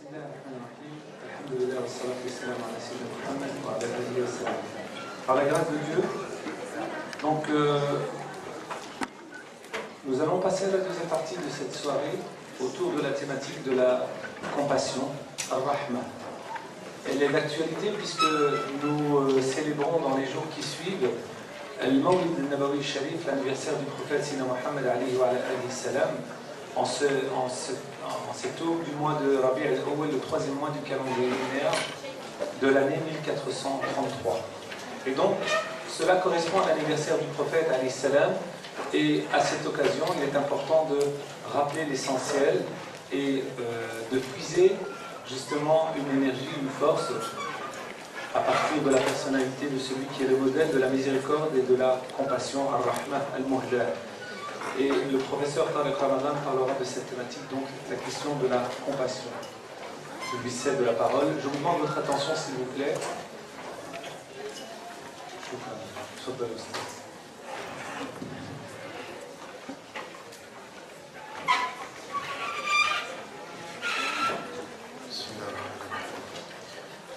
بسم الله الرحمن الرحيم. الحمد لله والصلاة والسلام على سيدنا محمد وعلى آله وسلم. Par la grâce de Dieu, donc nous allons passer à la deuxième partie de cette soirée autour de la thématique de la compassion, Ar-Rahma. Elle est d'actualité puisque nous célébrons dans les jours qui suivent Al-Mawlid al-Nabawi Sharif, l'anniversaire du prophète Sina Muhammad alayhi wa alayhi salam, en cette aube du mois de Rabi' al-Awwal, le troisième mois du calendrier lunaire de l'année 1433. Et donc, cela correspond à l'anniversaire du prophète alayhi salam, et à cette occasion, il est important de rappeler l'essentiel et de puiser justement une énergie, une force à partir de la personnalité de celui qui est le modèle de la miséricorde et de la compassion, Ar-Rahma al-Muhda. Et le professeur Tariq Ramadan parlera de cette thématique, donc la question de la compassion. Je lui cède la parole. Je vous demande votre attention, s'il vous plaît.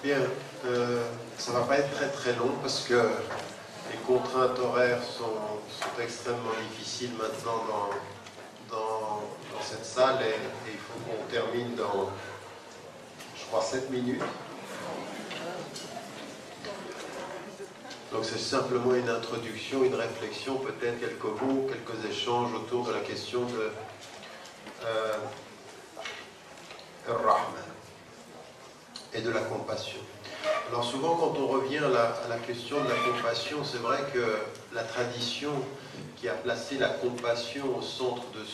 Bien, ça ne va pas être très long parce que les contraintes horaires sont extrêmement difficiles maintenant dans cette salle et il faut qu'on termine dans, je crois, 7 minutes. Donc c'est simplement une introduction, une réflexion, peut-être quelques mots, quelques échanges autour de la question de Ar-Rahman et de la compassion. Alors souvent quand on revient à la question de la compassion, c'est vrai que la tradition qui a placé la compassion au centre de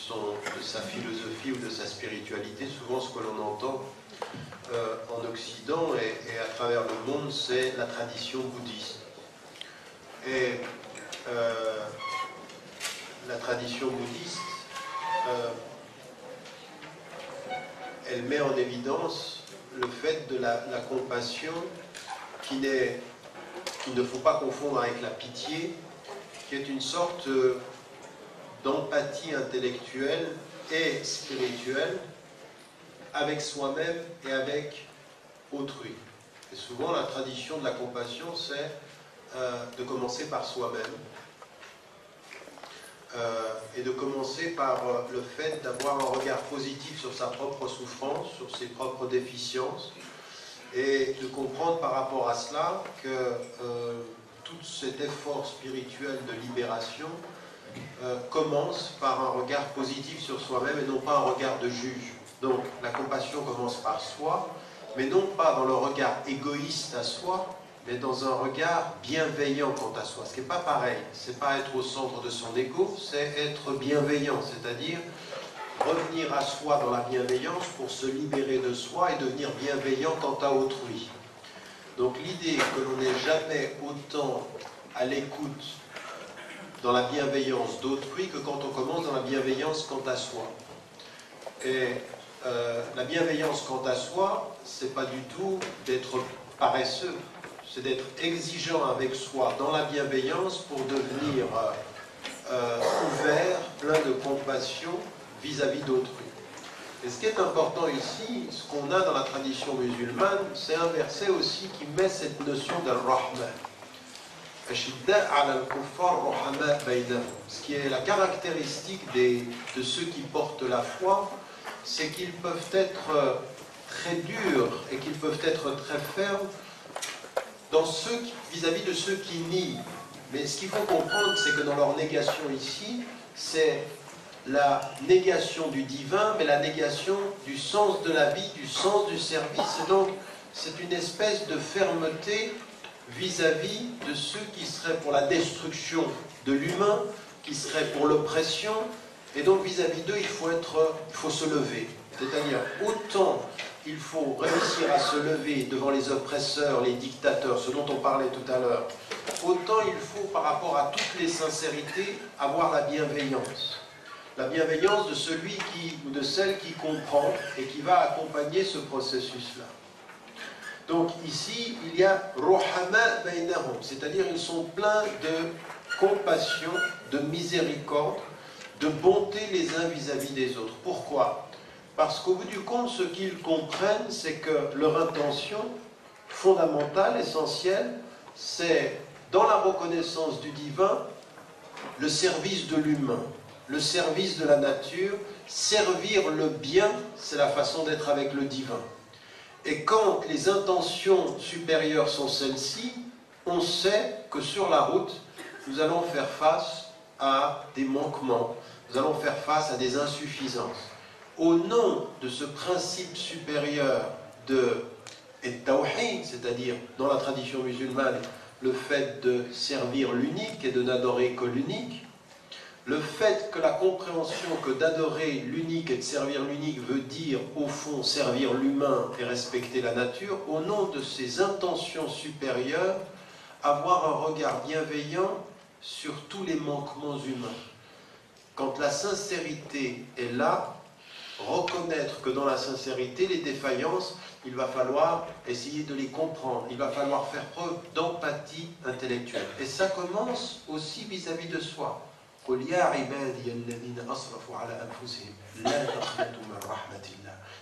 sa philosophie ou de sa spiritualité, souvent ce que l'on entend en Occident et à travers le monde, c'est la tradition bouddhiste. Et la tradition bouddhiste, elle met en évidence le fait de la compassion qu'il ne faut pas confondre avec la pitié, qui est une sorte d'empathie intellectuelle et spirituelle avec soi-même et avec autrui. Et souvent la tradition de la compassion, c'est de commencer par soi-même et de commencer par le fait d'avoir un regard positif sur sa propre souffrance, sur ses propres déficiences, et de comprendre par rapport à cela que tout cet effort spirituel de libération commence par un regard positif sur soi-même et non pas un regard de juge. Donc la compassion commence par soi, mais non pas dans le regard égoïste à soi, mais dans un regard bienveillant quant à soi. Ce qui n'est pas pareil, c'est pas être au centre de son ego, c'est être bienveillant, c'est-à-dire revenir à soi dans la bienveillance pour se libérer de soi et devenir bienveillant quant à autrui. Donc l'idée que l'on n'est jamais autant à l'écoute dans la bienveillance d'autrui que quand on commence dans la bienveillance quant à soi. Et la bienveillance quant à soi, c'est pas du tout d'être paresseux, c'est d'être exigeant avec soi dans la bienveillance pour devenir ouvert, plein de compassion vis-à-vis d'autrui. Et ce qui est important ici, ce qu'on a dans la tradition musulmane, c'est un verset aussi qui met cette notion d'Al-Rahman. Ce qui est la caractéristique de ceux qui portent la foi, c'est qu'ils peuvent être très durs et qu'ils peuvent être très fermes vis-à-vis de ceux qui nient. Mais ce qu'il faut comprendre, c'est que dans leur négation ici, c'est la négation du divin, mais la négation du sens de la vie, du sens du service. Et donc, c'est une espèce de fermeté vis-à-vis de ceux qui seraient pour la destruction de l'humain, qui seraient pour l'oppression. Et donc, vis-à-vis d'eux, il faut se lever. C'est-à-dire, autant il faut réussir à se lever devant les oppresseurs, les dictateurs, ce dont on parlait tout à l'heure, autant il faut, par rapport à toutes les sincérités, avoir la bienveillance. La bienveillance de celui ou de celle qui comprend et qui va accompagner ce processus-là. Donc ici, il y a Ruhama bainahum, c'est-à-dire ils sont pleins de compassion, de miséricorde, de bonté les uns vis-à-vis des autres. Pourquoi ? Parce qu'au bout du compte, ce qu'ils comprennent, c'est que leur intention fondamentale, essentielle, c'est, dans la reconnaissance du divin, le service de l'humain, le service de la nature, servir le bien, c'est la façon d'être avec le divin. Et quand les intentions supérieures sont celles-ci, on sait que sur la route, nous allons faire face à des manquements, nous allons faire face à des insuffisances. Au nom de ce principe supérieur de tawhid, c'est-à-dire dans la tradition musulmane, le fait de servir l'unique et de n'adorer que l'unique, le fait que la compréhension que d'adorer l'unique et de servir l'unique veut dire, au fond, servir l'humain et respecter la nature, au nom de ces intentions supérieures, avoir un regard bienveillant sur tous les manquements humains. Quand la sincérité est là, reconnaître que dans la sincérité, les défaillances, il va falloir essayer de les comprendre, il va falloir faire preuve d'empathie intellectuelle. Et ça commence aussi vis-à-vis de soi.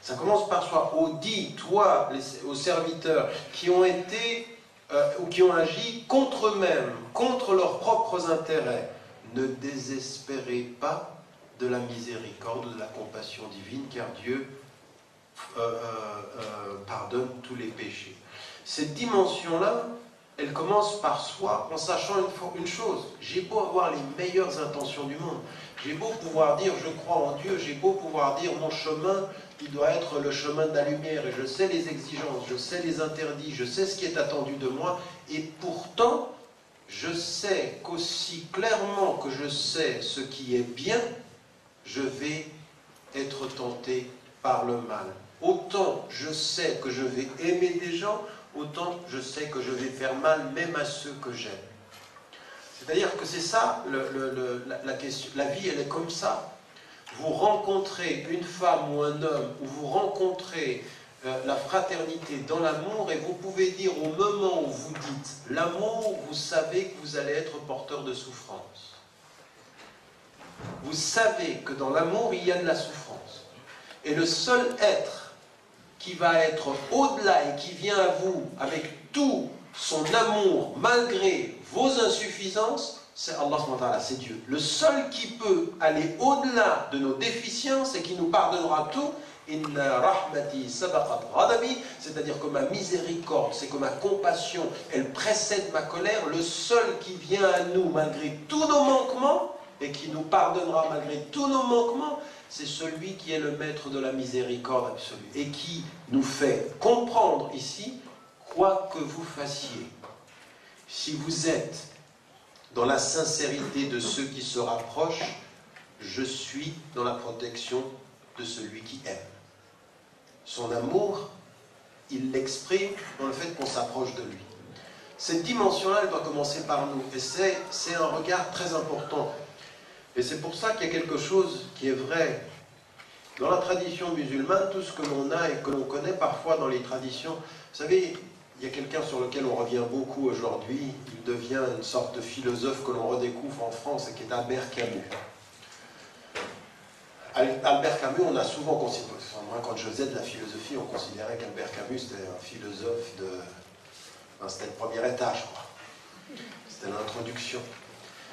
Ça commence par soi. Oh, dis, toi, aux serviteurs qui ont été ou qui ont agi contre eux-mêmes, contre leurs propres intérêts, ne désespérez pas de la miséricorde ou de la compassion divine, car Dieu pardonne tous les péchés. Cette dimension-là, elle commence par soi en sachant une chose. J'ai beau avoir les meilleures intentions du monde, j'ai beau pouvoir dire je crois en Dieu, j'ai beau pouvoir dire mon chemin, il doit être le chemin de la lumière, et je sais les exigences, je sais les interdits, je sais ce qui est attendu de moi, et pourtant, je sais qu'aussi clairement que je sais ce qui est bien, je vais être tenté par le mal. Autant je sais que je vais aimer des gens, autant je sais que je vais faire mal même à ceux que j'aime. C'est-à-dire que c'est ça la question. La vie, elle est comme ça. Vous rencontrez une femme ou un homme, ou vous rencontrez la fraternité dans l'amour, et vous pouvez dire au moment où vous dites l'amour, vous savez que vous allez être porteur de souffrance. Vous savez que dans l'amour, il y a de la souffrance. Et le seul être qui va être au-delà et qui vient à vous avec tout son amour, malgré vos insuffisances, c'est Allah subhanahu wa ta'ala, c'est Dieu. Le seul qui peut aller au-delà de nos déficiences et qui nous pardonnera tout, Inna rahmati sabaqat ghadabi, c'est-à-dire que ma miséricorde, c'est que ma compassion, elle précède ma colère. Le seul qui vient à nous malgré tous nos manquements et qui nous pardonnera malgré tous nos manquements, c'est celui qui est le maître de la miséricorde absolue et qui nous fait comprendre ici, quoi que vous fassiez, si vous êtes dans la sincérité de ceux qui se rapprochent, je suis dans la protection de celui qui aime. Son amour, il l'exprime dans le fait qu'on s'approche de lui. Cette dimension-là, elle doit commencer par nous. Et c'est un regard très important. Et c'est pour ça qu'il y a quelque chose qui est vrai. Dans la tradition musulmane, tout ce que l'on a et que l'on connaît parfois dans les traditions, vous savez, il y a quelqu'un sur lequel on revient beaucoup aujourd'hui, il devient une sorte de philosophe que l'on redécouvre en France et qui est Albert Camus. Albert Camus, on a souvent considéré, moi quand je faisais de la philosophie, on considérait qu'Albert Camus c'était un philosophe de... Enfin, c'était le premier étage, quoi. C'était l'introduction.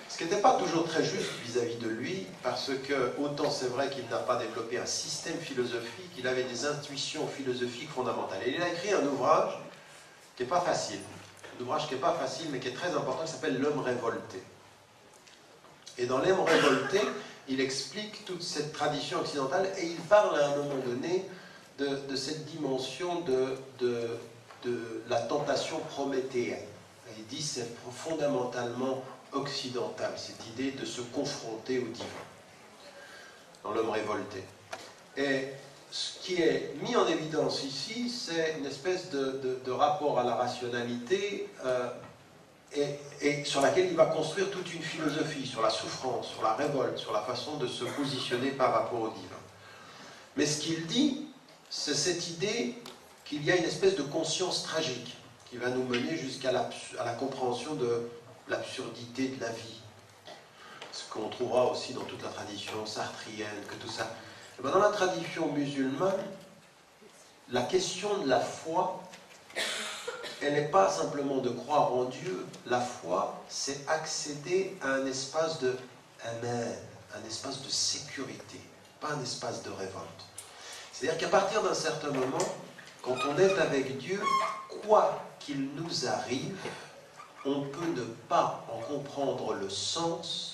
Ce qui n'était pas toujours très juste vis-à-vis de lui, parce que autant c'est vrai qu'il n'a pas développé un système philosophique, il avait des intuitions philosophiques fondamentales. Et il a écrit un ouvrage qui n'est pas facile, un ouvrage qui n'est pas facile mais qui est très important, qui s'appelle L'homme révolté. Et dans L'homme révolté, il explique toute cette tradition occidentale et il parle à un moment donné de cette dimension de la tentation prométhéenne. Il dit c'est fondamentalement occidental, cette idée de se confronter au divin dans L'homme révolté. Et ce qui est mis en évidence ici, c'est une espèce de rapport à la rationalité et sur laquelle il va construire toute une philosophie, sur la souffrance, sur la révolte, sur la façon de se positionner par rapport au divin. Mais ce qu'il dit, c'est cette idée qu'il y a une espèce de conscience tragique qui va nous mener jusqu'à la compréhension de l'absurdité de la vie. Ce qu'on trouvera aussi dans toute la tradition sartrienne, que tout ça. Et bien, dans la tradition musulmane, la question de la foi, elle n'est pas simplement de croire en Dieu. La foi, c'est accéder à un espace de amen, un espace de sécurité, pas un espace de révolte. C'est-à-dire qu'à partir d'un certain moment, quand on est avec Dieu, quoi qu'il nous arrive, on peut ne pas en comprendre le sens.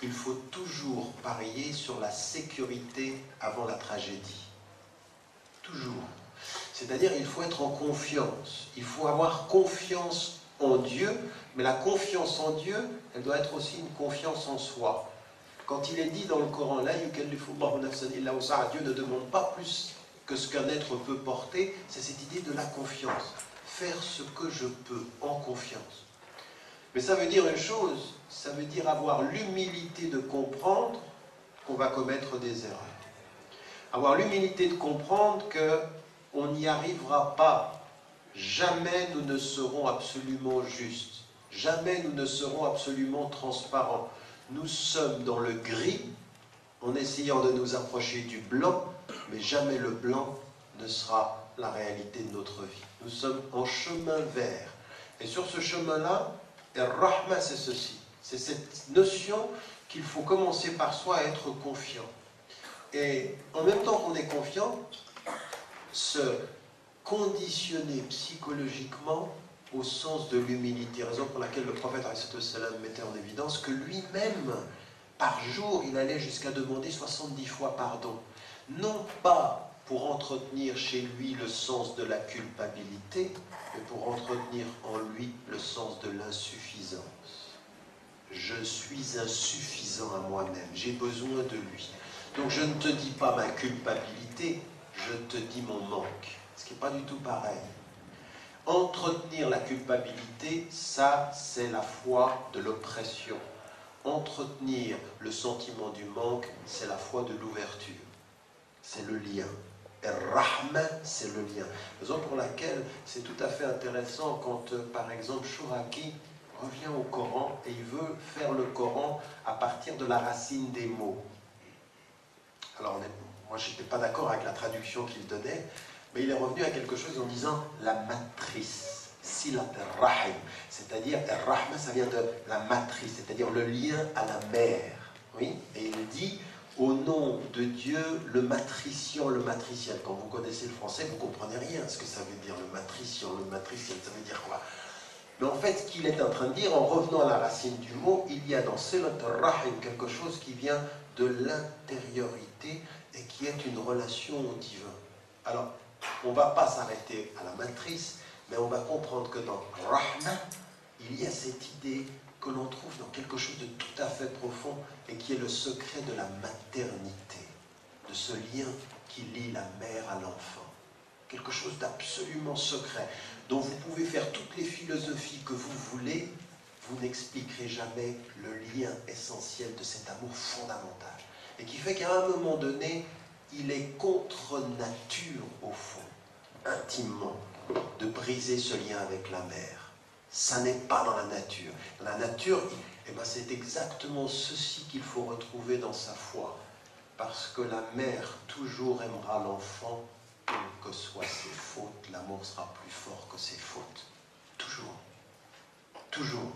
Il faut toujours parier sur la sécurité avant la tragédie. Toujours. C'est-à-dire qu'il faut être en confiance. Il faut avoir confiance en Dieu, mais la confiance en Dieu, elle doit être aussi une confiance en soi. Quand il est dit dans le Coran, là, Dieu ne demande pas plus que ce qu'un être peut porter, c'est cette idée de la confiance. Faire ce que je peux en confiance. Mais ça veut dire une chose, ça veut dire avoir l'humilité de comprendre qu'on va commettre des erreurs. Avoir l'humilité de comprendre qu'on n'y arrivera pas. Jamais nous ne serons absolument justes. Jamais nous ne serons absolument transparents. Nous sommes dans le gris en essayant de nous approcher du blanc, mais jamais le blanc ne sera la réalité de notre vie. Nous sommes en chemin vert. Et sur ce chemin-là, Rahma, c'est ceci. C'est cette notion qu'il faut commencer par soi à être confiant. Et en même temps qu'on est confiant, se conditionner psychologiquement au sens de l'humilité, raison pour laquelle le prophète mettait en évidence que lui-même, par jour, il allait jusqu'à demander 70 fois pardon. Non pas pour entretenir chez lui le sens de la culpabilité, mais pour entretenir en lui le sens de l'insuffisance. Je suis insuffisant à moi-même, j'ai besoin de lui. Donc je ne te dis pas ma culpabilité, je te dis mon manque. Ce qui n'est pas du tout pareil. Entretenir la culpabilité, ça c'est la foi de l'oppression. Entretenir le sentiment du manque, c'est la foi de l'ouverture. C'est le lien. Et Rahman, c'est le lien. Raison pour laquelle c'est tout à fait intéressant quand, par exemple, Chouraki revient au Coran et il veut faire le Coran à partir de la racine des mots. Alors, moi, je n'étais pas d'accord avec la traduction qu'il donnait, mais il est revenu à quelque chose en disant la matrice, silat rahim, c'est-à-dire rahma, ça vient de la matrice, c'est-à-dire le lien à la mère. Oui, et il dit au nom de Dieu, le matrician, le matriciel. Quand vous connaissez le français, vous ne comprenez rien ce que ça veut dire, le matrician, le matriciel, ça veut dire quoi? Mais en fait, ce qu'il est en train de dire, en revenant à la racine du mot, il y a dans silat rahim quelque chose qui vient de l'intériorité et qui est une relation au divin. Alors, on ne va pas s'arrêter à la matrice, mais on va comprendre que dans Rahman, il y a cette idée que l'on trouve dans quelque chose de tout à fait profond et qui est le secret de la maternité, de ce lien qui lie la mère à l'enfant. Quelque chose d'absolument secret, dont vous pouvez faire toutes les philosophies que vous voulez, vous n'expliquerez jamais le lien essentiel de cet amour fondamental. Et qui fait qu'à un moment donné, il est contre nature, au fond, intimement, de briser ce lien avec la mère. Ça n'est pas dans la nature. Dans la nature, eh ben, c'est exactement ceci qu'il faut retrouver dans sa foi. Parce que la mère toujours aimera l'enfant, quelles que soient ses fautes, l'amour sera plus fort que ses fautes. Toujours. Toujours.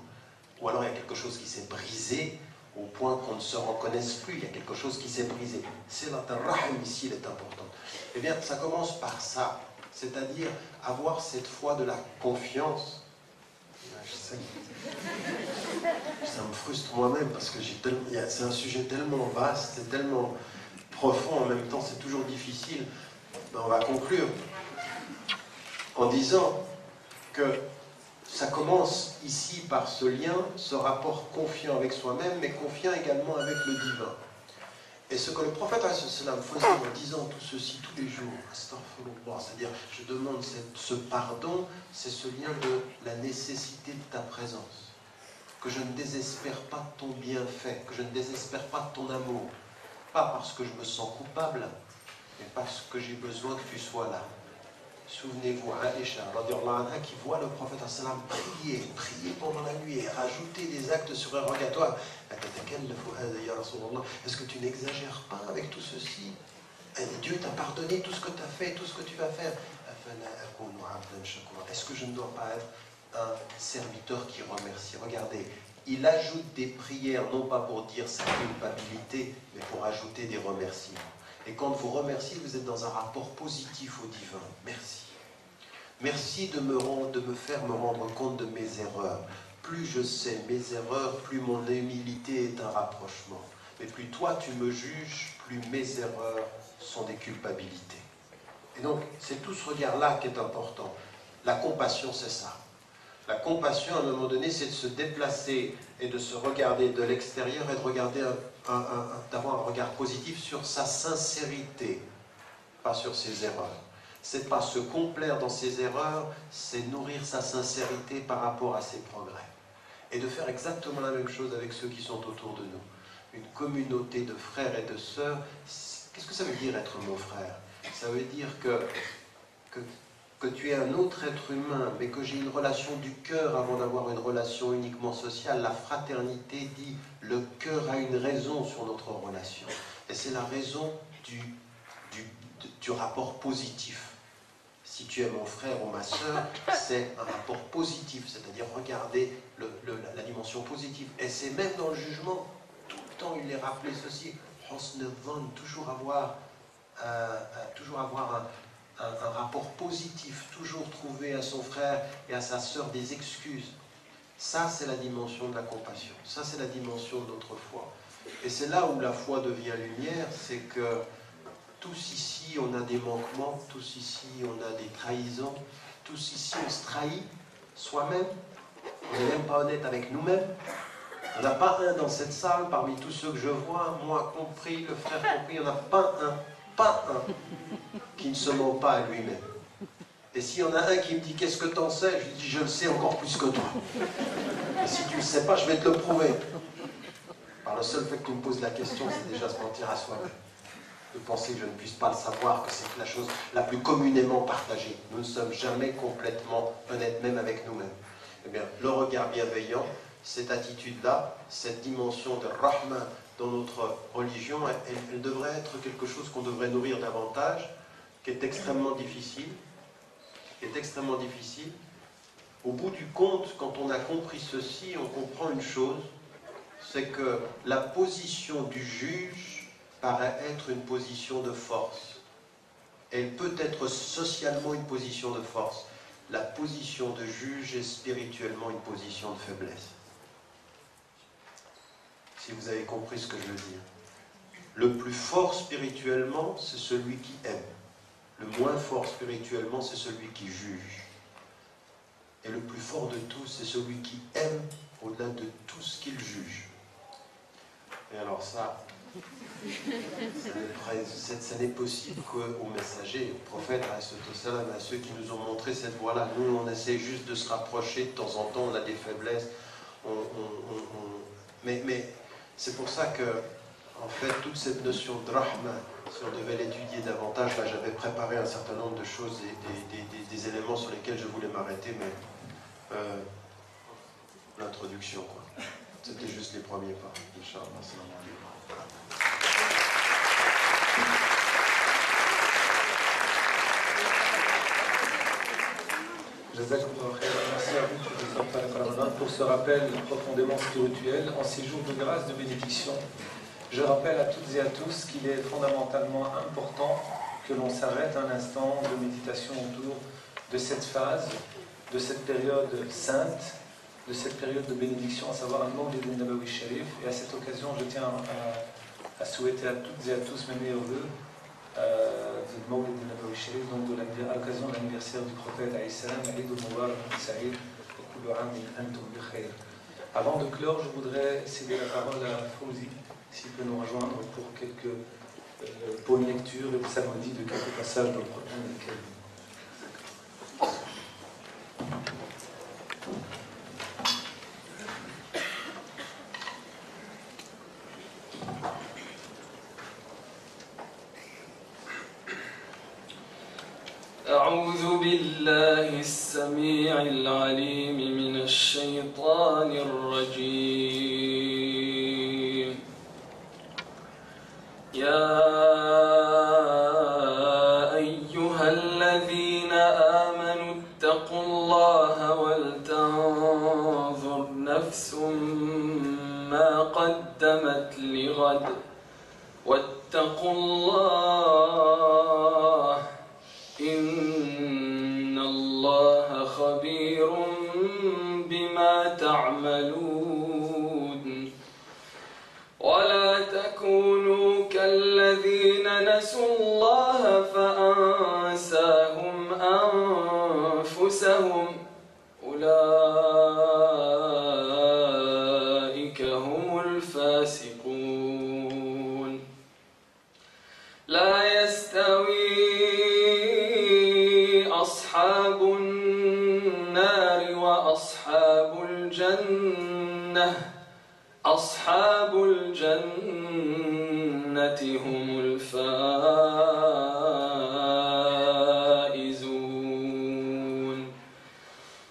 Ou alors il y a quelque chose qui s'est brisé au point qu'on ne se reconnaisse plus, il y a quelque chose qui s'est brisé. C'est la rahim ici, elle est importante. Eh bien, ça commence par ça, c'est-à-dire avoir cette foi de la confiance. Je sais, ça me frustre moi-même parce que c'est un sujet tellement vaste, c'est tellement profond, en même temps c'est toujours difficile. Mais on va conclure en disant que ça commence ici par ce lien, ce rapport confiant avec soi-même, mais confiant également avec le divin. Et ce que le prophète faisait en disant tout ceci tous les jours, c'est-à-dire je demande ce pardon, c'est ce lien de la nécessité de ta présence. Que je ne désespère pas de ton bienfait, que je ne désespère pas de ton amour. Pas parce que je me sens coupable, mais parce que j'ai besoin que tu sois là. Souvenez-vous, Aïcha, qui voit le prophète prier pendant la nuit et rajouter des actes surérogatoires. Est-ce que tu n'exagères pas avec tout ceci? Dieu t'a pardonné tout ce que tu as fait, tout ce que tu vas faire. Est-ce que je ne dois pas être un serviteur qui remercie? Regardez, il ajoute des prières, non pas pour dire sa culpabilité, mais pour ajouter des remerciements. Et quand vous remerciez, vous êtes dans un rapport positif au divin. Merci. Merci de me faire me rendre compte de mes erreurs. Plus je sais mes erreurs, plus mon humilité est un rapprochement. Mais plus toi tu me juges, plus mes erreurs sont des culpabilités. Et donc, c'est tout ce regard-là qui est important. La compassion, c'est ça. La compassion, à un moment donné, c'est de se déplacer et de se regarder de l'extérieur et de regarder d'avoir un regard positif sur sa sincérité, pas sur ses erreurs. C'est pas se complaire dans ses erreurs, c'est nourrir sa sincérité par rapport à ses progrès. Et de faire exactement la même chose avec ceux qui sont autour de nous. Une communauté de frères et de sœurs. Qu'est-ce que ça veut dire être mon frère? Ça veut dire que tu es un autre être humain, mais que j'ai une relation du cœur avant d'avoir une relation uniquement sociale. La fraternité dit le cœur a une raison sur notre relation. Et c'est la raison du rapport positif. Si tu es mon frère ou ma sœur, c'est un rapport positif, c'est-à-dire regarder la dimension positive. Et c'est même dans le jugement, tout le temps il est rappelé ceci, toujours avoir un rapport positif, toujours trouver à son frère et à sa sœur des excuses. Ça, c'est la dimension de la compassion. Ça, c'est la dimension de notre foi. Et c'est là où la foi devient lumière, c'est que tous ici, on a des manquements, tous ici, on a des trahisons, tous ici, on se trahit soi-même, on n'est même pas honnête avec nous-mêmes. Il n'y en a pas un dans cette salle, parmi tous ceux que je vois, moi compris, le frère compris, il n'y en a pas un qui ne se ment pas à lui-même. Et s'il y en a un qui me dit « Qu'est-ce que t'en sais ?» je lui dis « Je le sais encore plus que toi. » Et si tu ne le sais pas, je vais te le prouver. Par le seul fait que tu me poses la question, c'est déjà se mentir à soi-même. De penser que je ne puisse pas le savoir, que c'est la chose la plus communément partagée. Nous ne sommes jamais complètement honnêtes, même avec nous-mêmes. Eh bien, le regard bienveillant, cette attitude-là, cette dimension de rahma dans notre religion, elle devrait être quelque chose qu'on devrait nourrir davantage, qui est extrêmement difficile. Au bout du compte, quand on a compris ceci, on comprend une chose, c'est que la position du juge paraît être une position de force. Elle peut être socialement une position de force. La position de juge est spirituellement une position de faiblesse. Si vous avez compris ce que je veux dire. Le plus fort spirituellement, c'est celui qui aime. Le moins fort spirituellement, c'est celui qui juge. Et le plus fort de tous, c'est celui qui aime au-delà de tout ce qu'il juge. Et alors ça, ça n'est possible qu'aux messagers, aux prophètes, à ceux qui nous ont montré cette voie-là. Nous, on essaie juste de se rapprocher, de temps en temps, on a des faiblesses. Mais c'est pour ça que, en fait, toute cette notion de rahma, si on devait l'étudier davantage, là j'avais préparé un certain nombre de choses et des éléments sur lesquels je voulais m'arrêter, mais l'introduction, quoi. C'était juste les premiers pas. Inch'Allah. Merci à vous, professeur, pour ce rappel profondément spirituel en ces jours de grâce, de bénédiction. Je rappelle à toutes et à tous qu'il est fondamentalement important que l'on s'arrête un instant de méditation autour de cette phase, de cette période sainte, de cette période de bénédiction, à savoir un Mawlid al-Nabawi Sharif. Et à cette occasion, je tiens à souhaiter à toutes et à tous mes meilleurs vœux du Mawlid al-Nabawi Sharif, donc à l'occasion de l'anniversaire du prophète alayhi salam, Eid al-Mubarak Sa'id, wa kullu 'amin antum bi khair. Avant de clore, je voudrais céder la parole à Fawzi, s'il peut nous rejoindre pour une lecture et ça me dit de quelques passages dans le Coran. أعوذ بالله السميع العليم من الشيطان الرجيم يا قدمت لغد واتقوا الله إن الله خبير بما تعملون ولا تكونوا كالذين نسوا الله فأنساهم أنفسهم أولئك هم الفاسقون لا يستوي أصحاب النار وأصحاب الجنة أصحاب الجنة هم الفائزون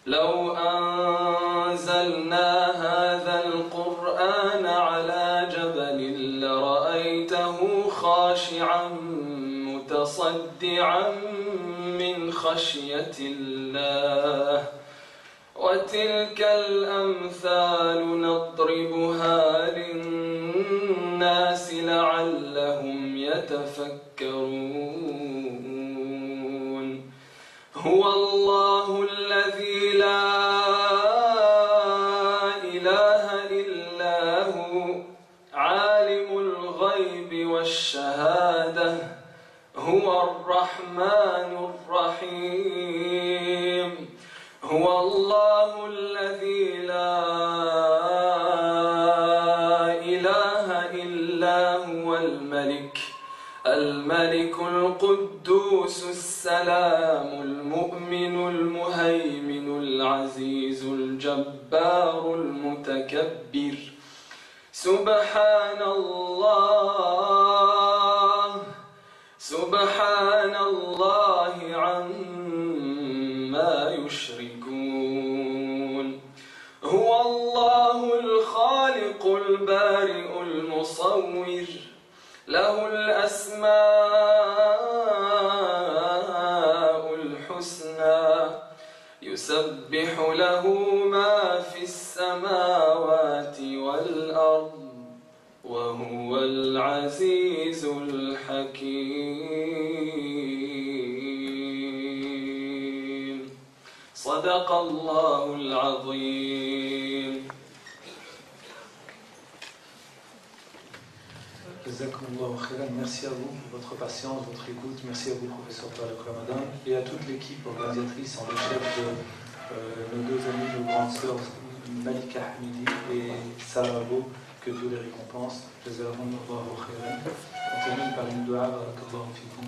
لو أنزلنا هذا القرآن على جبل لرأيته خاشعا متصدعا من خشية الله وتلك الأمثال نضربها للناس لعلهم يتفكرون هو الله الذي لا إله إلا هو عالم الغيب والشهادة هو الرحمن الرحيم هو الله الذي لا إله إلا هو الملك القدوس السلام المؤمن المهيمن العزيز الجبار المتكبر سبحان الله عما يشركون هو الله الخالق البارئ المصور له الأسماء الحسنى يسبح له ما في السماوات والأرض وهو العزيز الحكيم صدق الله العظيم. Jazakumullahu khairan. Merci à vous pour votre patience, votre écoute. Merci à vous, professeur Tariq Ramadan, et à toute l'équipe organisatrice en le chef de nos deux amis, nos grandes sœurs Malika Hamidi et Sarah Abo, que Dieu les récompense. Jazakumullahu khairan. On termine par une dua. Barakallahu fikum.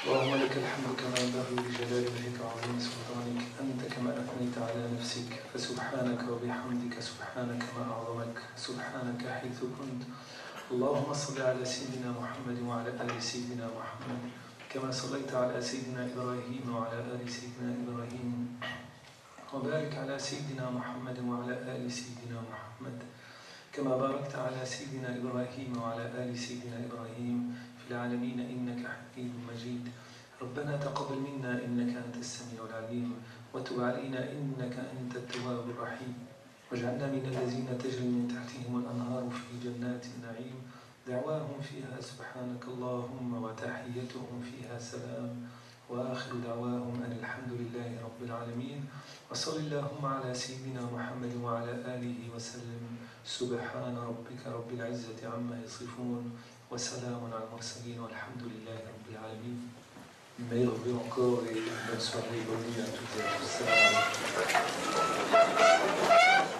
اللهم لك الحمد كما ينبغي لجلال وجهك وعظيم سلطانك أنت كما أثنيت على نفسك فسبحانك وبحمدك سبحانك ما أعظمك سبحانك حيث كنت اللهم صل على سيدنا محمد وعلى آل سيدنا محمد كما صليت على سيدنا إبراهيم وعلى آل سيدنا إبراهيم وبارك على سيدنا محمد وعلى آل سيدنا محمد كما باركت على سيدنا إبراهيم وعلى آل سيدنا إبراهيم في العالمين إنك حميد مجيد ربنا تقبل منا إنك أنت السميع العليم وتب علينا إنك أنت التواب الرحيم واجعلنا من الذين تجري من تحتهم الأنهار في جنات النعيم دعواهم فيها سبحانك اللهم وتحيتهم فيها سلام وآخر دعواهم أن الحمد لله رب العالمين وصل اللهم على سيدنا محمد وعلى آله وسلم سبحان ربك رب العزة عما يصفون وسلام على المرسلين والحمد لله رب العالمين. Meilleurs vœux encore et bonne soirée, bonne nuit à toutes et à tous.